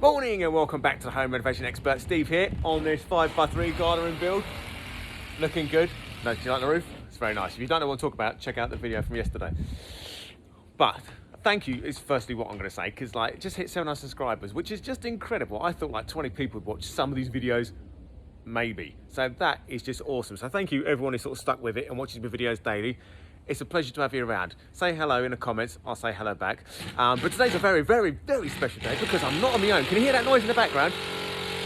Morning and welcome back to the Home Renovation Expert. Steve here on this 5x3 garden build. Looking good. No, do you like the roof? It's very nice. If you don't know what I'm talking about, check out the video from yesterday. But thank you is firstly what I'm going to say, because like it just hit 700 subscribers, which is just incredible. I thought like 20 people would watch some of these videos, maybe. So that is just awesome. So thank you everyone who sort of stuck with it and watches my videos daily. It's a pleasure to have you around. Say hello in the comments, I'll say hello back. But today's a very, very, very special day because I'm not on my own. Can you hear that noise in the background?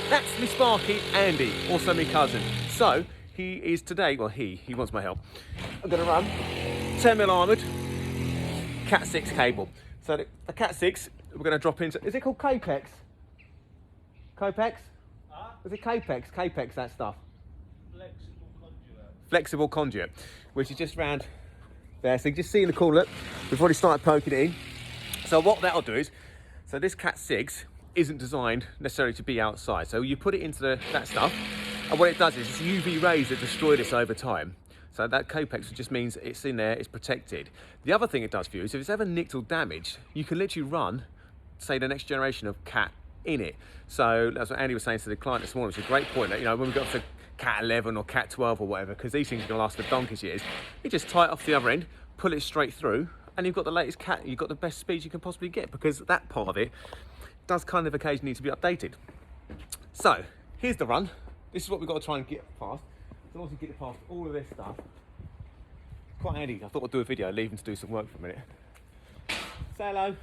That's me Sparky, Andy, also my cousin. So he is today, well he wants my help. I'm gonna run 10mm armoured Cat 6 cable. So the Cat 6, we're gonna drop into, is it called Capex? Capex? Is it Capex? Capex, that stuff. Flexible conduit. Flexible conduit, which is just round there. So you can just see in the corner, we've already started poking it in. So what that'll do is, so this Cat 6 isn't designed necessarily to be outside. So you put it into that stuff, and what it does is it's UV rays that destroy this over time. So that Capex just means it's in there, it's protected. The other thing it does for you is if it's ever nicked or damaged, you can literally run, say, the next generation of Cat in it. So that's what Andy was saying to the client this morning, which is a great point, that, you know, when we got to Cat 11 or Cat 12 or whatever, because these things are going to last for donkey's years, you just tie it off the other end, pull it straight through, and you've got the latest Cat, you've got the best speed you can possibly get, because that part of it does kind of occasionally need to be updated. So here's the run. This is what we've got to try and get past. So also get past all of this stuff. Quite handy. I thought I'd do a video, leave him to do some work for a minute. Say hello.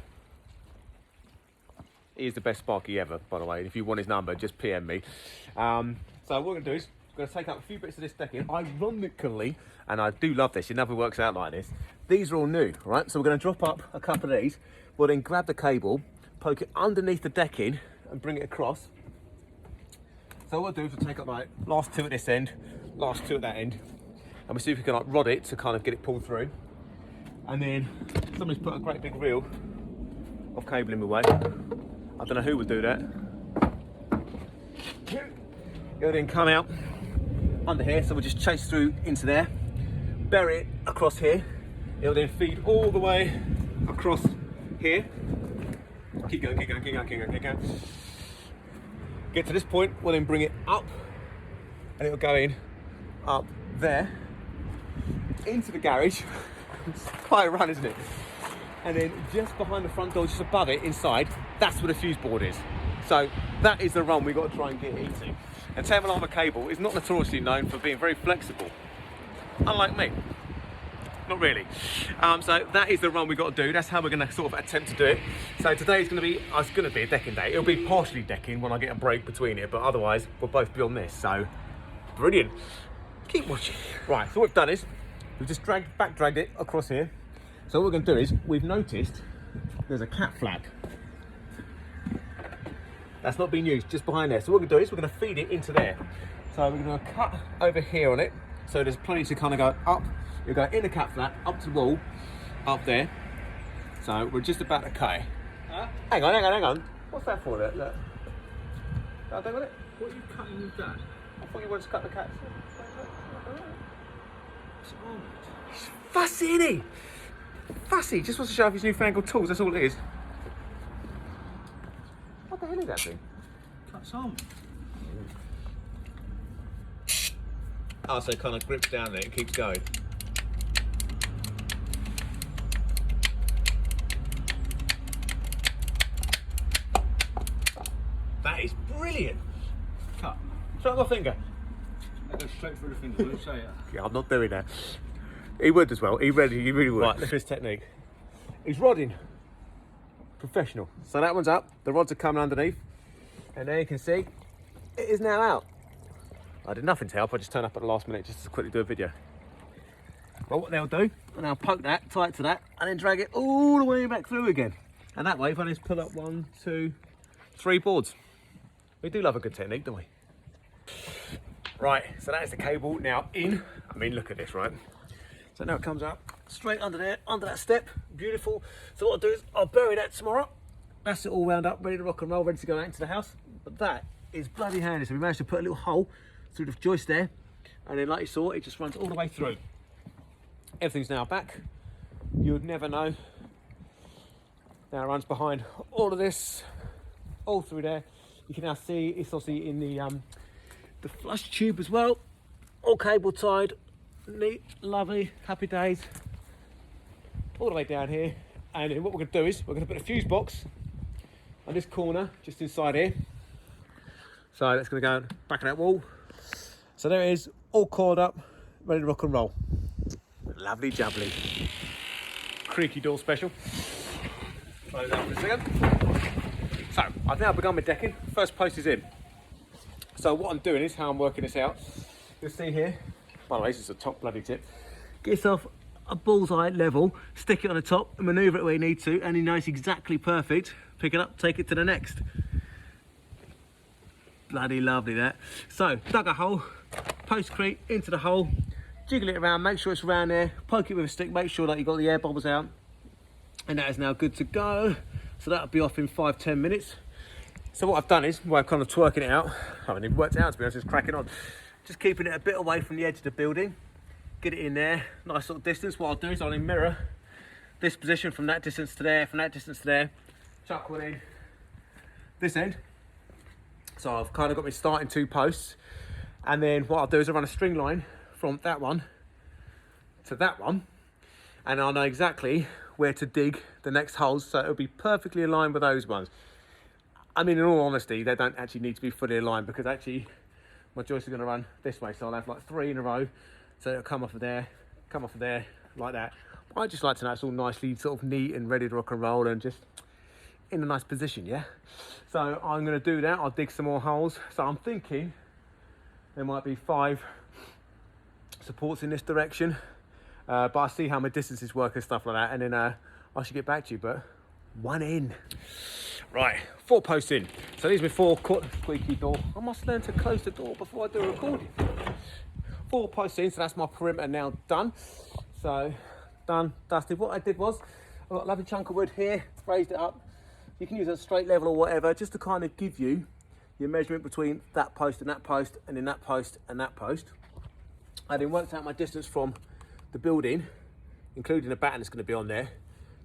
He is the best Sparky ever, by the way. And if you want his number, just PM me. So what we're going to do is we're going to take out a few bits of this decking. Ironically, and I do love this, it never works out like this. These are all new, right? So we're going to drop up a couple of these. We'll then grab the cable, poke it underneath the decking, and bring it across. So what we'll do is we'll take up like last two at this end, last two at that end, and we'll see if we can like rod it to kind of get it pulled through. And then somebody's put a great big reel of cable in my way. I don't know who would do that. It'll then come out under here, so we'll just chase through into there, bury it across here. It'll then feed all the way across here. Keep going, keep going, keep going, keep going, keep going. Get to this point, we'll then bring it up, and it'll go in up there into the garage. It's quite a run, isn't it? And then just behind the front door, just above it, inside, that's where the fuse board is. So that is the run we've got to try and get into. And 10mm armoured cable is not notoriously known for being very flexible, unlike me. Not really. So that is the run we've got to do. That's how we're going to sort of attempt to do it. So today is going to be, it's going to be a decking day. It'll be partially decking when I get a break between it, but otherwise we'll both be on this. So brilliant. Keep watching. Right, so what we've done is we've just back dragged it across here. So what we're going to do is we've noticed there's a cat flag that's not being used just behind there. So what we're going to do is we're going to feed it into there. So we're going to cut over here on it. So there's plenty to kind of go up. You'll go in the cat flat, up to the wall, up there. So we're just about to cut. Huh? Hang on, hang on, hang on. What's that for? Look. Look. What are you cutting with that? I thought you wanted to cut the cat. It's armoured. He's fussy, isn't he? Fussy, just wants to show off his newfangled tools, that's all it is. What the hell is that thing? Cuts armoured. Oh, so it kind of grips down there, it keeps going. That is brilliant. Cut. Show my finger. I go straight through the finger, will you say it? Yeah, I'm not doing that. He would as well, he really would. Right, look at his technique. He's rodding. Professional. So that one's up, the rods are coming underneath, and there you can see, it is now out. I did nothing to help, I just turned up at the last minute just to quickly do a video. Well, what they'll do, and they'll poke that, tie it to that, and then drag it all the way back through again. And that way, if I just pull up 1, 2, 3 boards. We do love a good technique, don't we? Right, so that is the cable now in. I mean, look at this, right? So now it comes up straight under there, under that step, beautiful. So what I'll do is I'll bury that tomorrow. That's it all wound up, ready to rock and roll, ready to go out into the house. But that is bloody handy. So we managed to put a little hole through the joist there, and then like you saw, it just runs all the way through. Everything's now back. You would never know. Now it runs behind all of this. all through there. You can now see it's obviously in the flush tube as well, all cable tied, neat, lovely, happy days, all the way down here. And then what we're going to do is we're going to put a fuse box on this corner just inside here. So that's going to go back of that wall. So there it is, all coiled up, ready to rock and roll. Lovely jubbly. Creaky door special. Close that for a second. So I've now begun my decking. First post is in. So what I'm doing is how I'm working this out. You'll see here, by the way, this is a top bloody tip. Get yourself a bullseye level, stick it on the top and manoeuvre it where you need to, and you know it's exactly perfect. Pick it up, take it to the next. Bloody lovely that. So dug a hole, postcrete into the hole, jiggle it around, make sure it's around there, poke it with a stick, make sure that you've got the air bubbles out, and that is now good to go. So that'll be off in 5-10 minutes. So what I've done is, well, I'm kind of twerking it out. I haven't even worked it out, to be honest, it's cracking on. Just keeping it a bit away from the edge of the building. Get it in there, nice little distance. What I'll do is I'll mirror this position from that distance to there, from that distance to there. Chuck one in this end. So I've kind of got my starting 2 posts. And then what I'll do is I'll run a string line from that one to that one. And I'll know exactly where to dig the next holes, so it'll be perfectly aligned with those ones. I mean, in all honesty, they don't actually need to be fully aligned, because actually my joist is going to run this way, so I'll have like 3 in a row, so it'll come off of there, like that. I just like to know it's all nicely sort of neat and ready to rock and roll and just in a nice position, yeah? So I'm going to do that. I'll dig some more holes. So I'm thinking there might be 5 supports in this direction, but I'll see how my distances work and stuff like that, and then I should get back to you. But 1 in. Right, 4 posts in. So these are my 4 squeaky door. I must learn to close the door before I do a recording. 4 posts in, so that's my perimeter now done. So done, dusted. What I did was, I've got a lovely chunk of wood here, raised it up. You can use a straight level or whatever, just to kind of give you your measurement between that post and that post, and then that post and that post. I then worked out my distance from the building, including the batten that's going to be on there,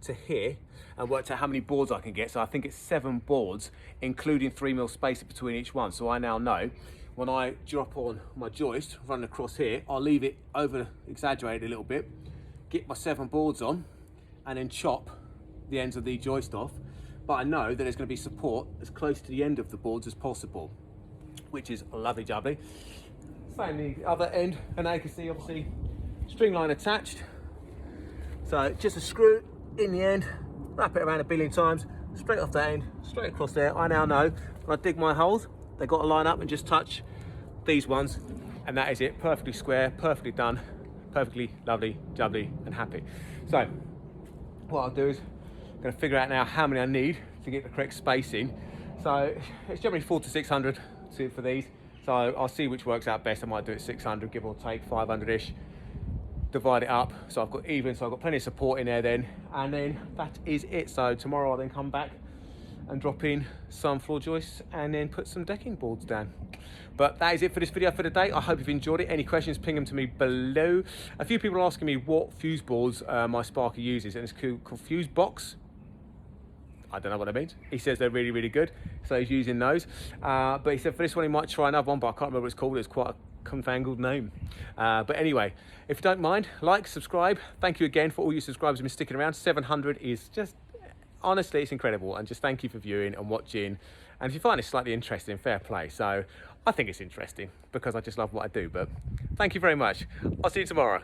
to here, and worked out how many boards I can get. So I think it's 7 boards, including 3mm spacing between each one. So I now know when I drop on my joist running across here, I'll leave it over exaggerated a little bit, get my 7 boards on, and then chop the ends of the joist off. But I know that there's going to be support as close to the end of the boards as possible, which is lovely jubbly. Same the other end, and now you can see obviously string line attached. So just a screw in the end, wrap it around a billion times, straight off that end, straight across there. I now know when I dig my holes, they've got to line up and just touch these ones, and that is it. Perfectly square, perfectly done, perfectly lovely, jubbly, and happy. So what I'll do is I'm going to figure out now how many I need to get the correct spacing. So it's generally 400 to 600 for these. So I'll see which works out best. I might do it 600, give or take 500-ish. Divide it up so I've got even, so I've got plenty of support in there then, and then that is it. So tomorrow I'll then come back and drop in some floor joists and then put some decking boards down. But that is it for this video for today. I hope you've enjoyed it. Any questions, ping them to me below. A few people are asking me what fuse boards my Sparky uses, and it's called Fuse Box. I don't know what that means. He says they're really, really good, so he's using those. But he said for this one he might try another one, but I can't remember what it's called. It's quite a confangled name. But anyway, if you don't mind, like, subscribe. Thank you again for all your subscribers who've been sticking around. 700 is just, honestly, it's incredible. And just thank you for viewing and watching. And if you find it slightly interesting, fair play. So I think it's interesting because I just love what I do. But thank you very much. I'll see you tomorrow.